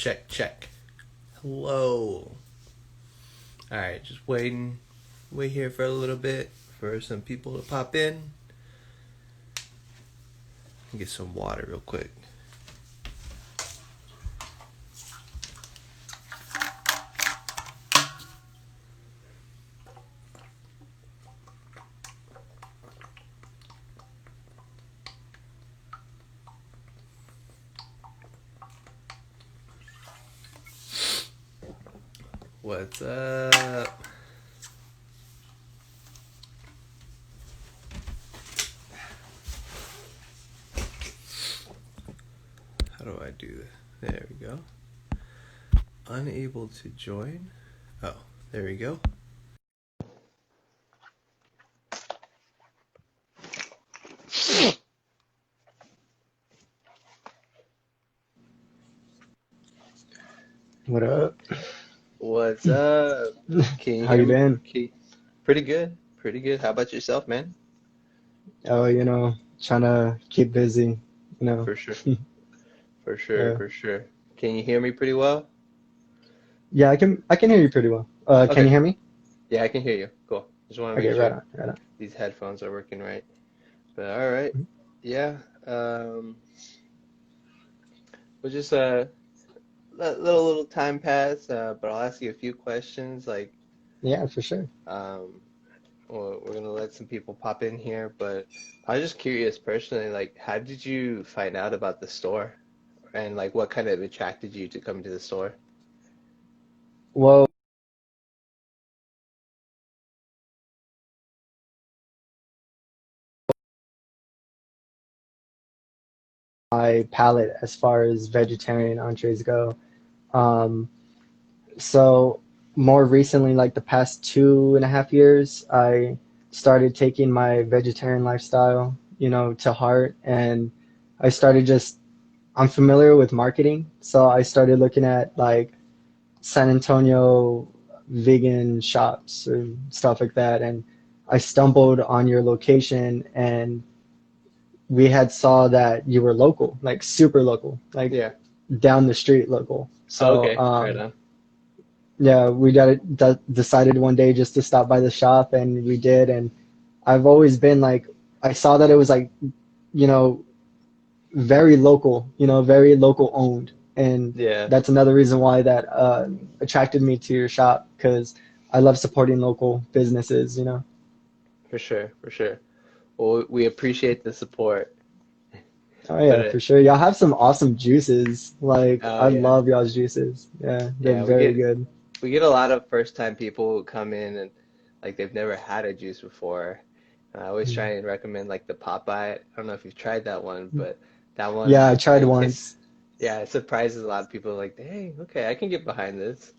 check, check. Hello. All right, just waiting. Wait here for a little bit for some people to pop in. Get some water real quick. What's up? How do I do that? There we go. Unable to join. Oh, there we go. What up? What's up? Can you How hear you me? been? Pretty good. Pretty good. How about yourself, man? Oh, trying to keep busy, you know. For sure. For sure. Yeah. For sure. Can you hear me pretty well? Yeah, I can hear you pretty well. Can you Okay. hear me? Yeah, I can hear you. Cool. Just want to make Okay, right sure on, right on. these headphones are working right. But all right. Yeah. We'll just let little time pass. But I'll ask you a few questions. Yeah, for sure. Um, we're gonna let some people pop in here. But I was just curious personally, like, how did you find out about the store, and like, what kind of attracted you to come to the store? Well, my palate as far as vegetarian entrees go. Um, so more recently, like the past 2.5 years, I started taking my vegetarian lifestyle, to heart, and I started just I'm familiar with marketing, so I started looking at like San Antonio vegan shops or stuff like that, and I stumbled on your location, and we had saw that you were local, like super local, like Yeah. down the street local. So Okay. Right on. yeah, we got it decided one day just to stop by the shop, and we did. And I've always been like, I saw that it was like, you know very local, very local owned. And Yeah. that's another reason why that attracted me to your shop, because I love supporting local businesses. For sure. For sure. Well, we appreciate the support. Oh But yeah, for sure. Y'all have some awesome juices. Like oh I yeah. love y'all's juices. Yeah, they're Yeah, very good. we get a lot of first time people who come in and like they've never had a juice before. And I always try and recommend like the Popeye. I don't know if you've tried that one, but that Yeah, one I tried like it's once. yeah, it surprises a lot of people like, hey, okay, I can get behind this.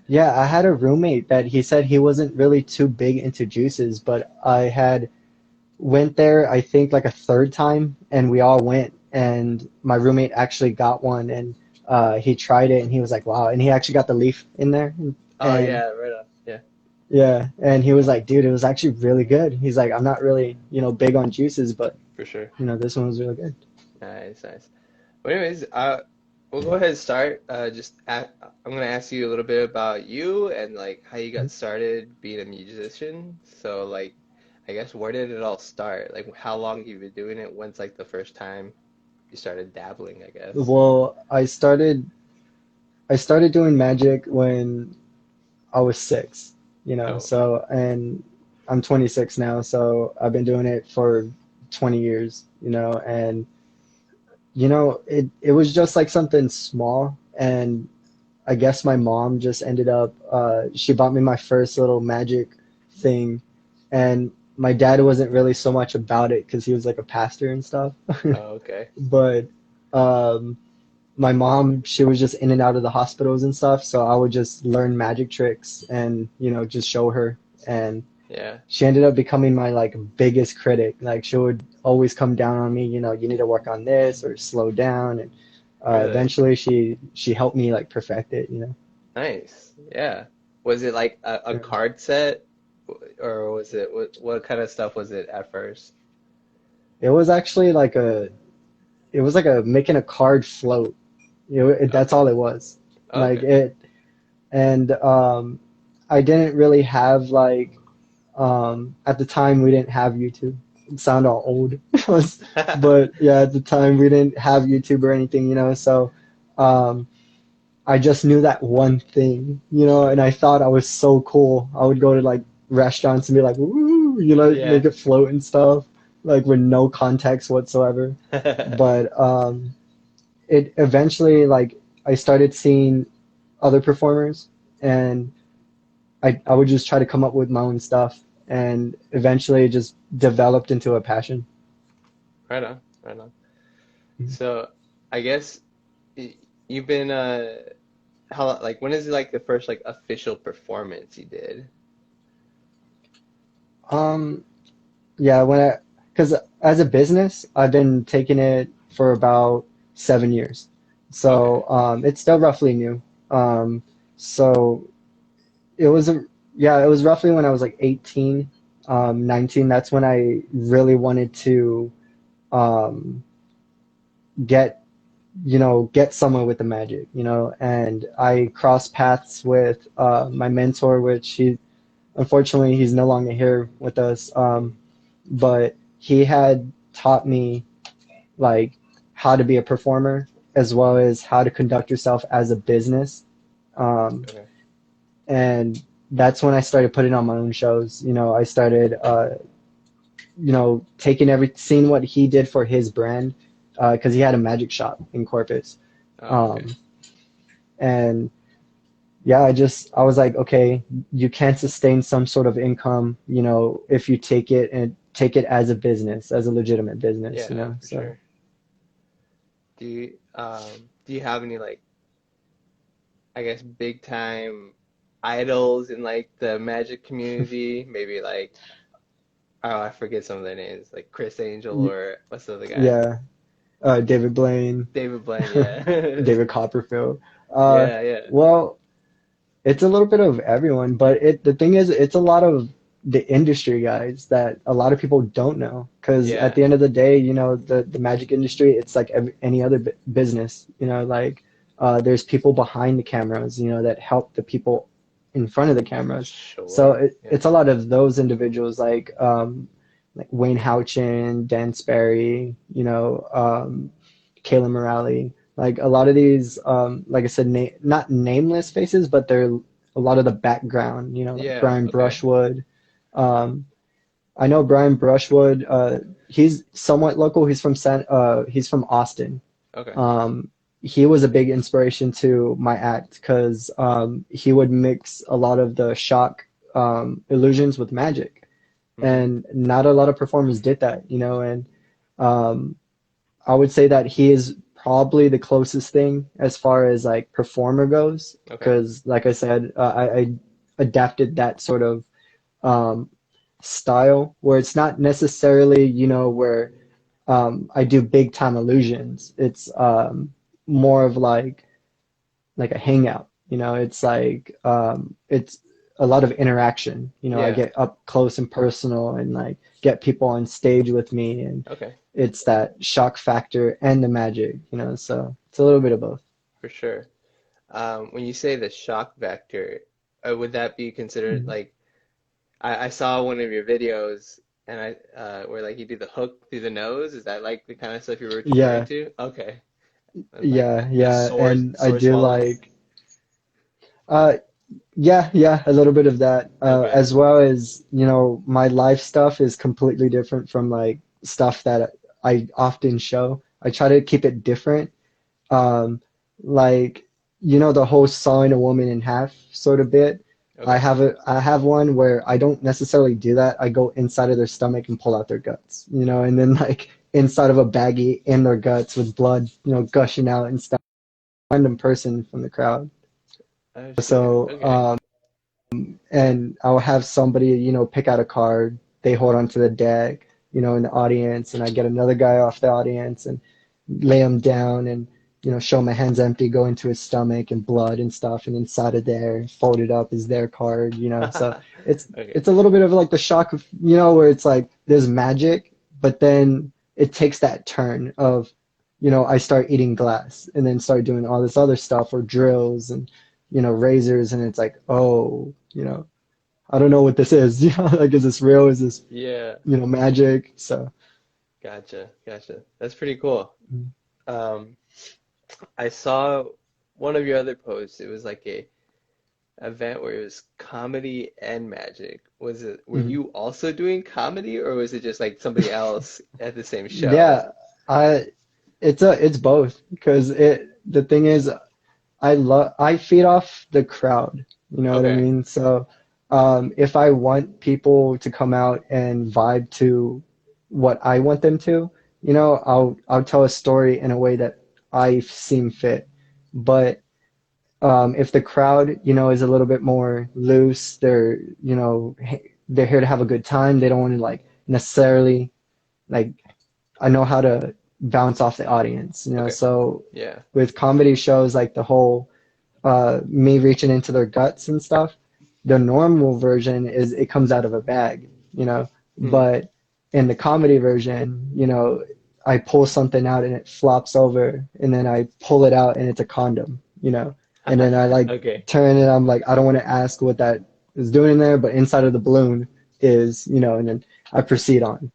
Yeah, I had a roommate that he said he wasn't really too big into juices, but I had went there, I think like a third time, and we all went, and my roommate actually got one, and he tried it, and he was like, wow, and he actually got the leaf in there, Oh and yeah, right on. Yeah, yeah, and he was like, dude, it was actually really good. He's like, I'm not really, big on juices, but for sure. this one was really good. Nice, nice. But anyways, we'll go ahead and start. I'm gonna ask you a little bit about you and like how you got started being a musician. So like, I guess where did it all start? Like, how long you've been doing it? When's like the first time you started dabbling, I guess? Well, I started doing magic when I was 6, Oh, okay. so, and I'm 26 now, so I've been doing it for 20 years, and it was just like something small, and I guess my mom just ended up she bought me my first little magic thing, and my dad wasn't really so much about it because he was like a pastor and stuff. Oh, okay. But um my mom, she was just in and out of the hospitals and stuff, so I would just learn magic tricks and just show her, and Yeah. she ended up becoming my like biggest critic. Like she would always come down on me, you need to work on this or slow down, and Really? eventually she helped me like perfect it. Nice. Yeah. Was it like a Yeah. card set, or was it what kind of stuff was it at first? It was actually like a it was like a making a card float, That's Okay. all it was. Like Okay. it, and I didn't really have like at the time we didn't have YouTube. It sound all old, but yeah, at the time we didn't have YouTube or anything, so um, I just knew that one thing, and I thought I was so cool. I would go to like restaurants and be like, woo, Yeah. make it float and stuff, like with no context whatsoever. But it eventually, like, I started seeing other performers, and I would just try to come up with my own stuff, and eventually it just developed into a passion. Right on. Right on. So I guess y- you've been how like when is like the first like official performance you did? Um, yeah, because as a business, I've been taking it for about 7 years. Okay. So it's still roughly new. Um, so it was yeah, it was roughly when I was like 18, 19. That's when I really wanted to um, get get somewhere with the magic, and I crossed paths with my mentor, which unfortunately he's no longer here with us, but he had taught me like how to be a performer as well as how to conduct yourself as a business, um, Okay. and that's when I started putting on my own shows. I started taking seeing what he did for his brand, because he had a magic shop in Corpus. Oh, okay. um, and yeah, I was like, okay, you can't sustain some sort of income, if you take it as a business, as a legitimate business, Yeah, for So sure. Do you have any like I guess big time idols in like the magic community? Maybe like oh I forget some of their names, like Chris Angel y- or what's the other guy? yeah, David Blaine, David Blaine, yeah. David Copperfield. Uh, Yeah, yeah. well, it's a little bit of everyone, but the thing is, it's a lot of the industry guys that a lot of people don't know. Because at Yeah. the end of the day, the magic industry, it's like any other business. Like there's people behind the cameras, that help the people in front of the cameras. So Sure. Yeah. it's a lot of those individuals, like Wayne Houchin, Dan Sperry, Kayla Morale. Like a lot of these, like I said, not nameless faces, but they're a lot of the background, like Yeah, Brian okay. Brushwood. Um, I know Brian Brushwood. He's somewhat local. He's from Austin. Okay. Um, he was a big inspiration to my act because he would mix a lot of the shock illusions with magic, Hmm. and not a lot of performers did that, and um, I would say that he is probably the closest thing as far as like performer goes, Okay. because like I said, I adapted that sort of um, style where it's not necessarily, where I do big time illusions. It's more of like a hangout. It's like it's a lot of interaction. I Yeah. get up close and personal and like get people on stage with me, and Okay. it's that shock factor and the magic. So it's a little bit of both. For sure. When you say the shock vector, would that be considered Mhm. like I saw one of your videos and I where like you do the hook through the nose? Is that like the kind of stuff you were referring Yeah, to? Okay. And like yeah, the yeah, and I sword do swallowing? like uh yeah, yeah, a little bit of that, Okay. as well as, my life stuff is completely different from like stuff that I often show. I try to keep it different. Um, like, the whole sawing a woman in half sort of bit. Okay. I have one where I don't necessarily do that. I go inside of their stomach and pull out their guts, and then like inside of a baggie in their guts with blood, gushing out and stuff. Random person from the crowd. Oh shit. So, Okay. and I'll have somebody, pick out a card. They hold onto the deck, in the audience, and I get another guy off the audience and lay him down and, show my hands empty, go into his stomach and blood and stuff, and inside of there, folded up is their card, So Okay. it's a little bit of like the shock of, where it's like there's magic, but then it takes that turn of I start eating glass and then start doing all this other stuff or drills and, razors. And it's like, oh, I don't know what this is. Like, is this real? Is this, Yeah. magic? So, Gotcha. Gotcha. That's pretty cool. mm, Um, I saw one of your other posts. It was like a event where it was comedy and magic. Were mhm. you also doing comedy or was it just like somebody else at the same show? Yeah, I, it's both because the thing is, I feed off the crowd. You know what I Okay. mean? So, if I want people to come out and vibe to what I want them to, I'll tell a story in a way that I seem fit. But if the crowd, is a little bit more loose, they're here to have a good time. They don't want to like necessarily like I know how to bounce off the audience, Okay. So Yeah. with comedy shows, like the whole me reaching into their guts and stuff. The normal version is it comes out of a bag, Hmm. but in the comedy version, I pull something out and it flops over, and then I pull it out and it's a condom, and then I like Okay. turn it. I'm like, I don't want to ask what that is doing in there, but inside of the balloon is, and then I proceed on,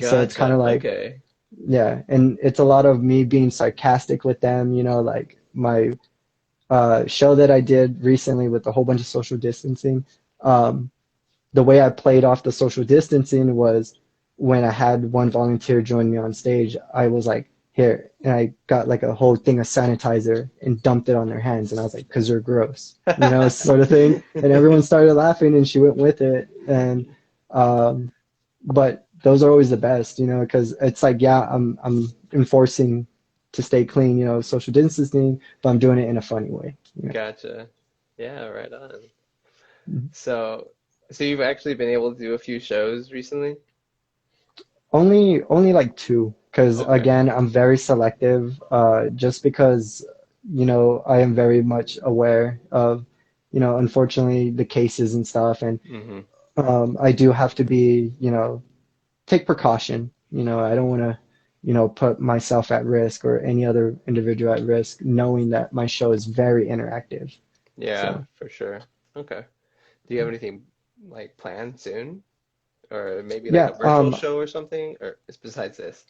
so it's kind Gotcha. of like, Okay. yeah, and it's a lot of me being sarcastic with them, like my show that I did recently with a whole bunch of social distancing. Um, the way I played off the social distancing was when I had one volunteer join me on stage, I was like, here, and I got like a whole thing of sanitizer and dumped it on their hands, and I was like, because they're gross, sort of thing. And everyone started laughing, and she went with it. And um, but those are always the best, because it's like, yeah, I'm enforcing to stay clean, social distancing, but I'm doing it in a funny way. Gotcha. Yeah, right on. Mhm. So, so you've actually been able to do a few shows recently? Only like two, because Okay. again, I'm very selective, just because, I am very much aware of, unfortunately the cases and stuff, and Hmm. I do have to be, take precaution. I don't want to, put myself at risk or any other individual at risk, knowing that my show is very interactive. Yeah, So, for sure. Okay. Do you have anything like planned soon? Or maybe like a yeah, virtual show or something? Or it's besides this?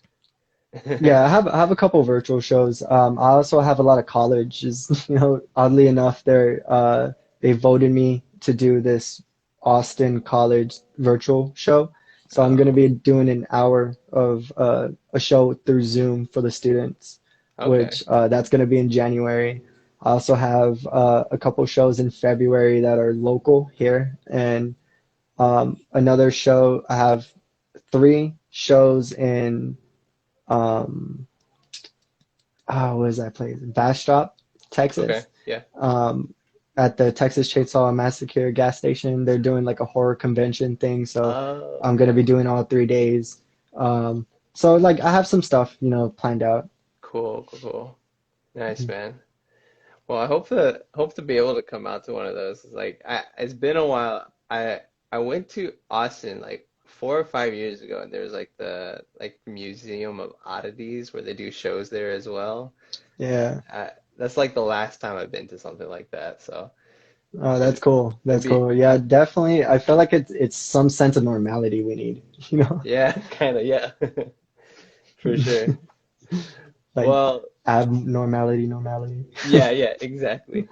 yeah, I have a couple virtual shows. I also have a lot of colleges. Oddly enough, they voted me to do this Austin College virtual show. So I'm going to Oh, be doing an hour of a show through Zoom for the students, okay. which that's going to be in January. I also have a couple shows in February that are local here, and another show. I have three shows in. Um, what is that place? Bastrop, Okay. Texas. Yeah. Um, at the Texas Chainsaw Massacre gas station, they're doing like a horror convention thing. So Oh, I'm gonna okay. be doing all 3 days. So like I have some stuff, planned out. Cool, cool, cool. Nice, man. Well, I hope to be able to come out to one of those. It's like it's been a while. I went to Austin like 4 or 5 years ago, and there's like the like Museum of Oddities where they do shows there as well. Yeah. That's like the last time I've been to something like that. So Oh, that's it'd, cool. it'd That's be cool. Yeah, definitely. I feel like it's some sense of normality we need, you know, yeah, kind of yeah, for sure. like Well, abnormality, normality. yeah, yeah, exactly.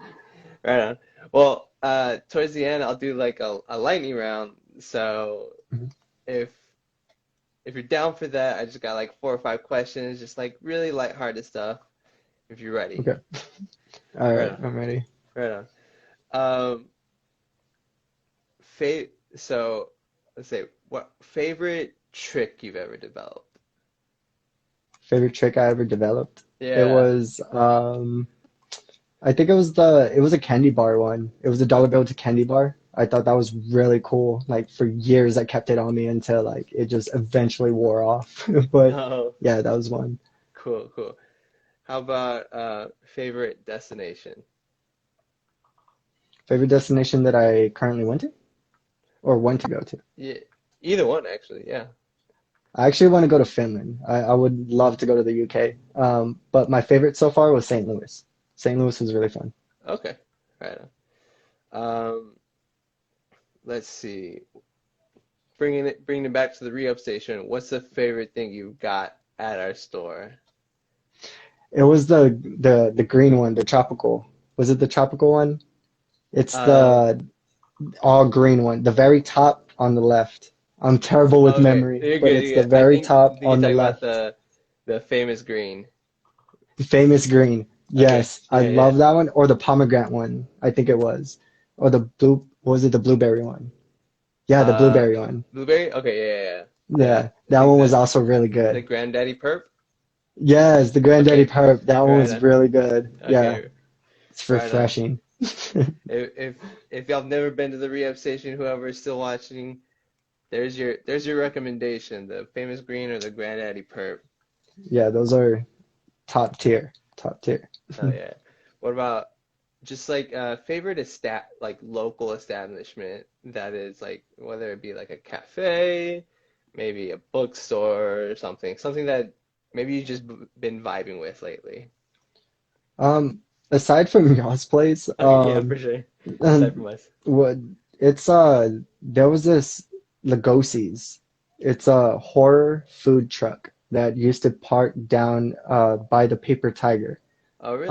Right on. Well, towards the end, I'll do like a lightning round. So if if you're down for that, I just got like 4 or 5 questions, just like really lighthearted stuff. If you're ready, Okay. All right right, on, I'm ready. right on. Um, fa so let's say what favorite trick you've ever developed? Favorite trick I ever developed. It Yeah. was I think it was a candy bar one. It was a dollar Okay. bill to candy bar. I thought that was really cool. Like for years I kept it on me until like it just eventually wore off. But Oh, yeah, that was one. cool, cool. How about favorite destination? Favorite destination that I currently went to or want to go to. Yeah, either one actually. Yeah. I actually want to go to Finland. I would love to go to the UK. But my favorite so far was St. Louis. St. Louis was really fun. Okay, right on. Let's see. Bringing it back to the re-up station. What's the favorite thing you got at our store? It was the green one, the tropical. Was it the tropical one? It's Uh, the all green one, the very top on the left. I'm terrible with okay, memory, you're but good. it's the I very top think you're on the talking about left. the famous green. Famous green. Okay, Yes, I yeah, yeah. love that one. Or the pomegranate one, I think it was. Or the blue, was it the blueberry one? Yeah, the Uh, blueberry one. blueberry. Okay, yeah, yeah, yeah. Yeah, I that think one was also really the good. Granddaddy Perp. Yes, the Granddaddy Okay, Perp. That one right was on. really good. Yeah, Okay, it's right on. refreshing. If y'all have never been to the re-up station, whoever is still watching, there's your recommendation, the famous green or the Granddaddy Perp. Yeah, those are top tier. Top tier. Oh yeah. What about just like favorite like local establishment that is like whether it be like a cafe, maybe a bookstore or something that maybe you just been vibing with lately. Um, Aside from Yoss Place, Okay, yeah, for sure. uh, Aside from us. what it's there was this Lugosi's. It's a horror food truck that used to park down by the Paper Tiger. Oh really?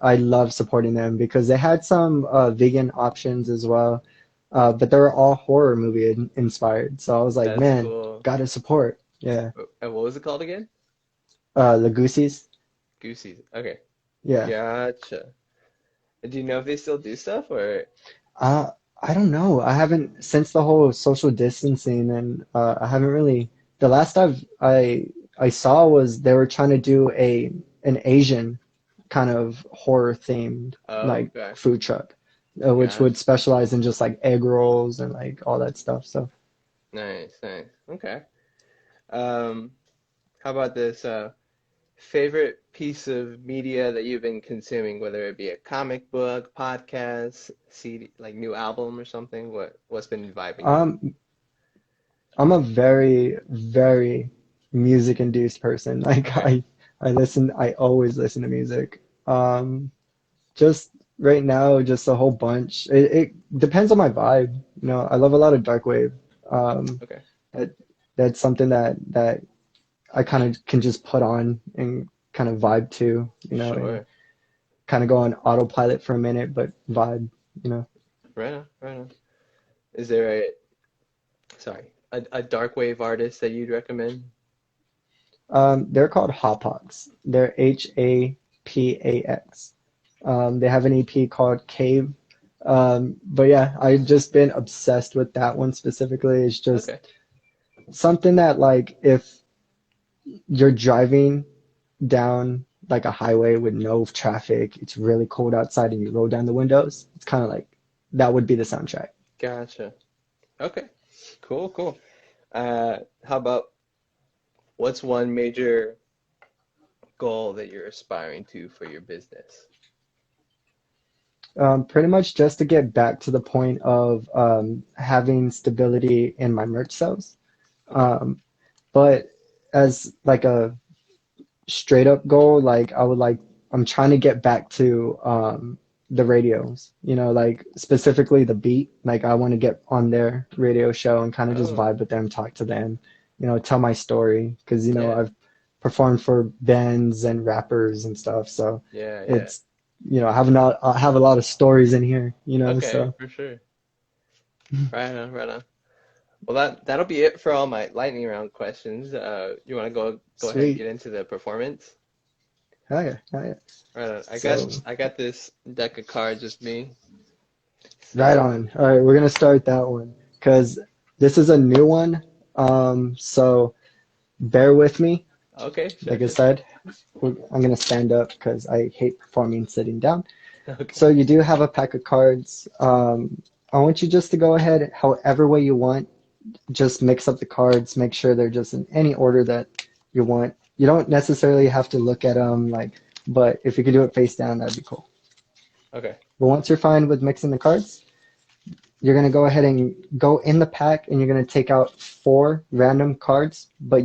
I loved supporting them because they had some vegan options as well. But they were all horror movie inspired. So I was like, That's man, cool. gotta support. Yeah. And what was it called again? Lugosi's. Goosey's. Okay. Yeah. Gotcha. Do you know if they still do stuff or? Uh, I don't know. I haven't since the whole social distancing, and I haven't really. The last I saw was they were trying to do an Asian kind of horror themed Oh, like okay. food truck, which would Gotcha. specialize in just like egg rolls and like all that stuff. So Nice, nice. Okay. Um, how about this? Favorite piece of media that you've been consuming, whether it be a comic book, podcast, CD, like new album or something? What's been vibing you? um, I'm a very music induced person. Like Okay. I always listen to music. Just right now, just a whole bunch. It depends on my vibe. You know, I love a lot of dark wave. Um, Okay. that that's something that I kind of can just put on and kind of vibe to, you know, and Sure. kind of go on autopilot for a minute, but vibe, you know. Right on, right on. Is there a dark wave artist that you'd recommend? They're called Hapax. They're Hapax. They have an EP called Cave. But yeah, I've just been obsessed with that one specifically. It's just Okay. something that like if you're driving down like a highway with no traffic, it's really cold outside and you roll down the windows, it's kind of like that would be the soundtrack. Gotcha. Okay. Cool, cool. How about what's one major goal that you're aspiring to for your business? Pretty much just to get back to the point of having stability in my merch sales. Okay. Um, but as like a straight up goal, like I'm trying to get back to the radios, you know, like specifically the beat. Like I want to get on their radio show and kind of just Oh, vibe with them, talk to them, you know, tell my story because you know yeah. I've performed for bands and rappers and stuff, so Yeah, yeah. it's you know I have a lot of stories in here, you know, Okay, so for sure. Right on, right on. Well, that'll be it for all my lightning round questions. You want to go ahead and sweet. get into the performance? Hell yeah, hell yeah. Right on. So I got this deck of cards with me. right So, on. All right, we're gonna start that one because this is a new one. So bear with me. okay, sure, Like I sure. said, I'm gonna stand up because I hate performing sitting down. Okay. So you do have a pack of cards. I want you just to go ahead however way you want. Just mix up the cards. Make sure they're just in any order that you want. You don't necessarily have to look at them like, but if you could do it face down, that'd be cool. Okay. But once you're fine with mixing the cards, you're gonna go ahead and go in the pack, and you're gonna take out four random cards, but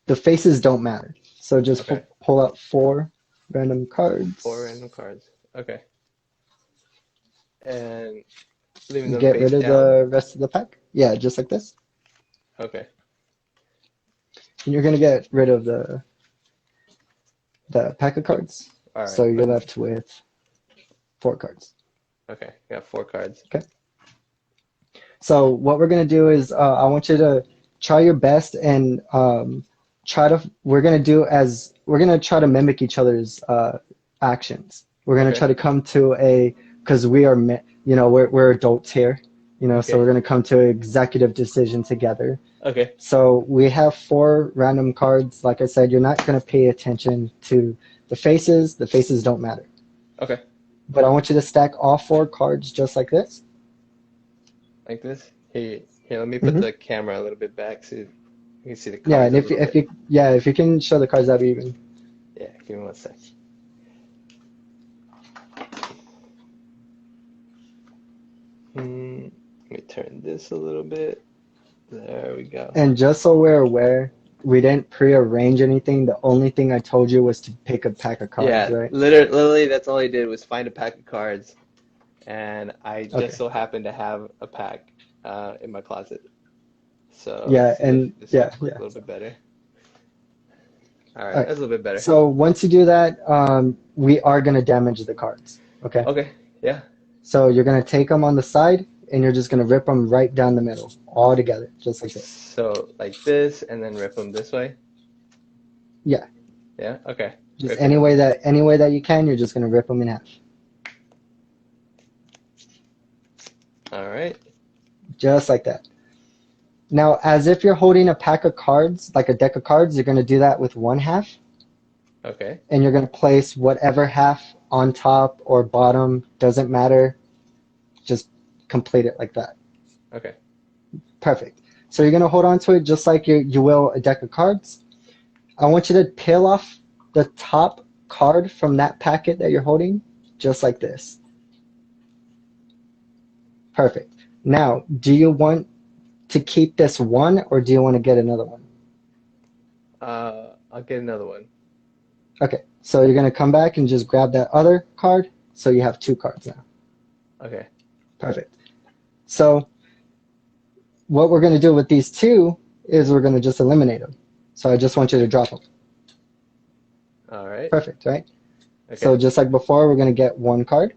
the faces don't matter. So just Okay. pull out four random Four cards random cards. Okay. And leaving and them get face rid of down. the rest of the pack. Yeah, just like this. Okay. And you're gonna get rid of the pack of Put, cards. all So right. you're Put, left with four cards. okay. Got four cards. Okay. So what we're gonna do is I want you to try your best and we're gonna try to mimic each other's actions. We're gonna Okay. try to come to because we're adults here, so Okay. we're gonna come to an executive decision together. Okay. So we have four random cards. Like I said, you're not gonna pay attention to the faces. The faces don't matter. Okay. But I want you to stack all four cards just like this. Like this. Here, let me put Hmm. the camera a little bit back so you can see the Yeah, cards and a if little you, if bit. you yeah, if you can show the cards, that'd be even. Yeah, give me one sec. Let me turn this a little bit. There we go. And just so we're aware, we didn't pre-arrange anything. The only thing I told you was to pick a pack of cards, Yeah, right? literally, that's all I did was find a pack of cards, and I just Okay. so happened to have a pack in my closet. So Yeah, let's see if and this yeah, looks yeah. a little bit better. All All right, right. that's a little bit better. So once you do that, we are gonna damage the cards. Okay. Okay, yeah. So you're gonna take them on the side, and you're just gonna rip them right down the middle, all together, just like this. So like this, and then rip them this way. Yeah. Yeah. Okay. Just Ripping them. any way that you can, you're just gonna rip them in half, All right. just like that. Now, as if you're holding a pack of cards, like a deck of cards, you're gonna do that with one half. Okay. And you're going to place whatever half on top or bottom, doesn't matter. Just complete it like that. Okay. Perfect. So you're going to hold on to it just like you will a deck of cards. I want you to peel off the top card from that packet that you're holding, just like this. Perfect. Now, do you want to keep this one, or do you want to get another one? I'll get another one. Okay, so you're going to come back and just grab that other card, so you have two cards now. Okay. Perfect. So what we're going to do with these two is we're going to just eliminate them. So I just want you to drop them. All right. Perfect, right? Okay. So just like before, we're going to get one card.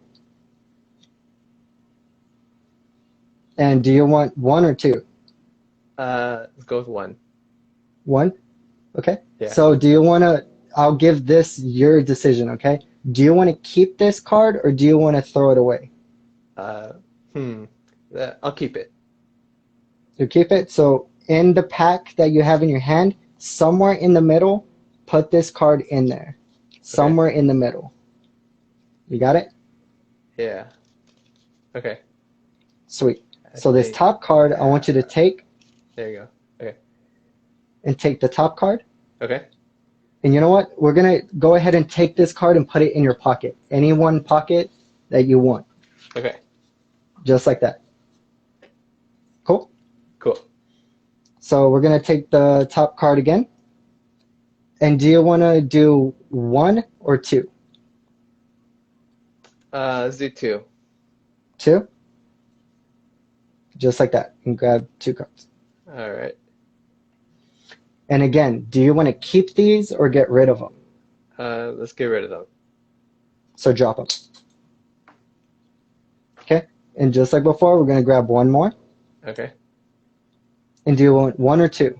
And do you want one or two? Let's go with one. One? Okay. Yeah. So do you want to, I'll give this your decision, okay? Do you want to keep this card, or do you want to throw it away? Uh, hmm. I'll keep it. You keep it. So in the pack that you have in your hand, somewhere in the middle, put this card in there. Okay. Somewhere in the middle. You got it? Yeah. Okay. Sweet. I So this think. top card, I want you to take There you go. Okay. and take the top card. Okay. And you know what? We're going to go ahead and take this card and put it in your pocket. Any one pocket that you want. Okay. Just like that. Cool? Cool. So we're going to take the top card again. And do you want to do one or two? Let's do two. Two? Just like that. And grab two cards. All right. And again, do you want to keep these or get rid of them? Let's get rid of them. So drop them. Okay? And just like before, we're going to grab one more. Okay. And do you want one or two?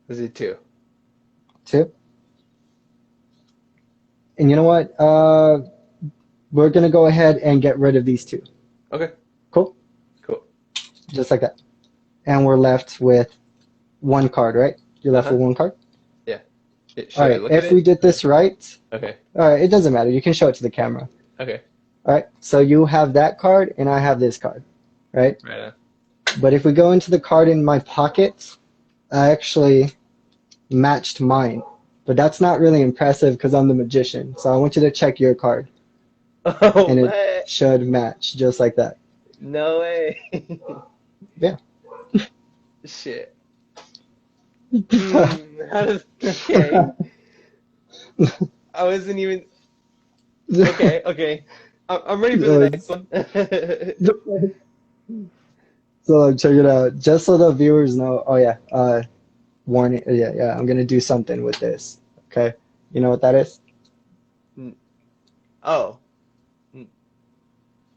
Let's do two. Two? And you know what? We're going to go ahead and get rid of these two. Okay. Cool? Cool. Just like that. And we're left with one card, right? You're left Uh-huh. with one card? Yeah. Should All I right. look at If we it? did this right, Okay. all right, it doesn't matter. You can show it to the camera. Okay. All right. So you have that card and I have this card, right? Right on. But if we go into the card in my pocket, I actually matched mine. But that's not really impressive because I'm the magician. So I want you to check your card Oh, and what? it should match just like that. No way. Yeah. Shit. How does, okay. I wasn't even, okay, okay. I'm ready for the next Yes. one. So check it out. Just so the viewers know. Oh yeah. Warning. Yeah, yeah. I'm gonna do something with this. Okay. You know what that is? N- Oh, n-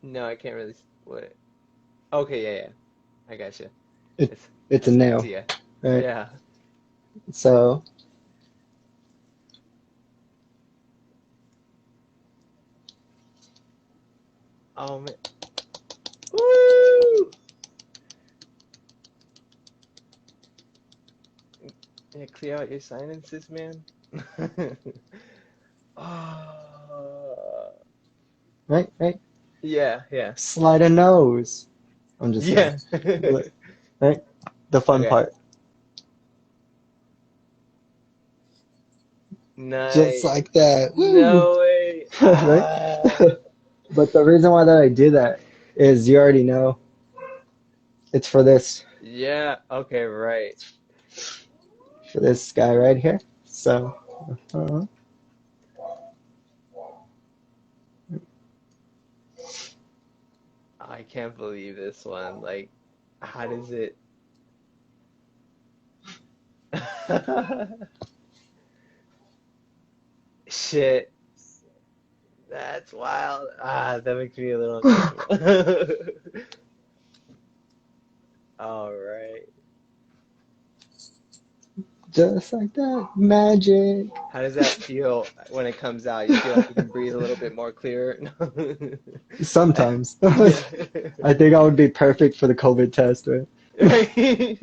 no, I can't really, what? Okay, yeah, yeah. I gotcha. It It's it's a a nail, spatula. right? Yeah. So Oh man. Woo! Yeah, clear out your sinuses, man. Oh, right, right. yeah, yeah, Slide a nose. I'm just kidding. yeah. But, right? The fun Okay. part. Just Nice. like that. Woo! No way. Right? Ah. But the reason why that I do that is you already know it's Yeah. Okay, right. for this guy right here. So, uh, I can't believe this one. Like, how does it? Shit. That's wild. Ah, that makes me a little uncomfortable. All right. just like that, magic. How does that feel when it comes out? You feel like you can breathe a little bit more clear? Sometimes. Yeah. I think I would be perfect for the COVID test, right? Right.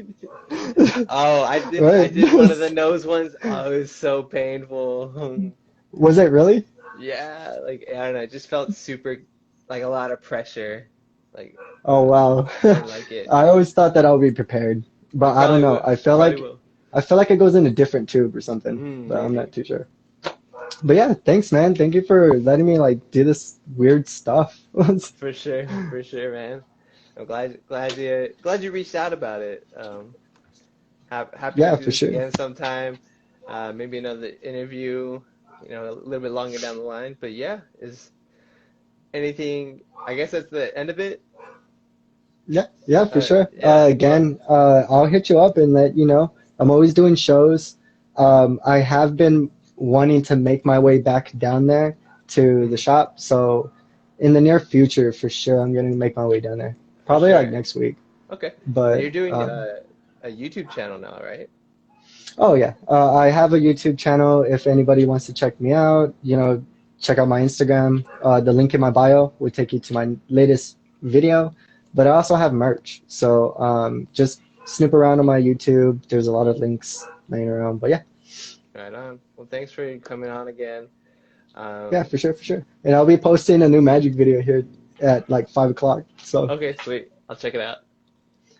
Oh, I Right? did one of the nose ones. Oh, it was so painful. Was it really? Yeah, like I don't know, it just felt super like a lot of pressure. Like Oh wow. I didn't like it. I always thought that I would be prepared, You but I don't probably know. will. You probably will. I feel like it goes in a different tube or something, but I'm not Maybe. too sure. But yeah, thanks, man. Thank you for letting me like do this weird stuff. For sure, man. I'm glad you reached out about it. Happy to Yeah, do for this sure. again sometime. Maybe another interview, a little bit longer down the line. But yeah, is anything? I guess that's the end of it. Yeah, yeah, for sure. Yeah. Well, Again, I'll hit you up and let you know. I'm always doing shows. I have been wanting to make my way back down there to the mhm, shop, so in the near future, for sure, I'm gonna make my way down there. for Probably like sure. next week. Okay. And But you're doing a YouTube channel now, right? oh yeah, I have a YouTube channel. If anybody wants to check me out, check out my Instagram. The link in my bio will take you to my latest video. But I also have merch, so just snoop around on my YouTube. There's a lot of links laying around. But yeah, Right on. Well, thanks for coming on again. yeah, Um, for sure, for sure. And I'll be posting a new magic video here at like 5 o'clock. So okay, sweet. I'll check it out.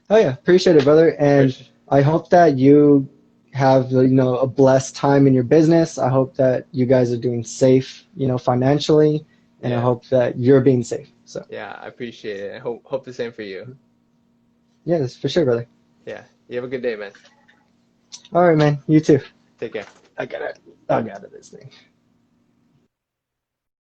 oh yeah, appreciate it, brother. For And sure. I hope that you have, a blessed time in your business. I hope that you guys are doing safe, financially, and I Yeah. hope that you're being safe. So, Yeah, I appreciate it. I hope the same for you. yes, for sure, brother. Yeah. You have a good day, man. All right, man. You too. Take care. I gotta log out of this thing.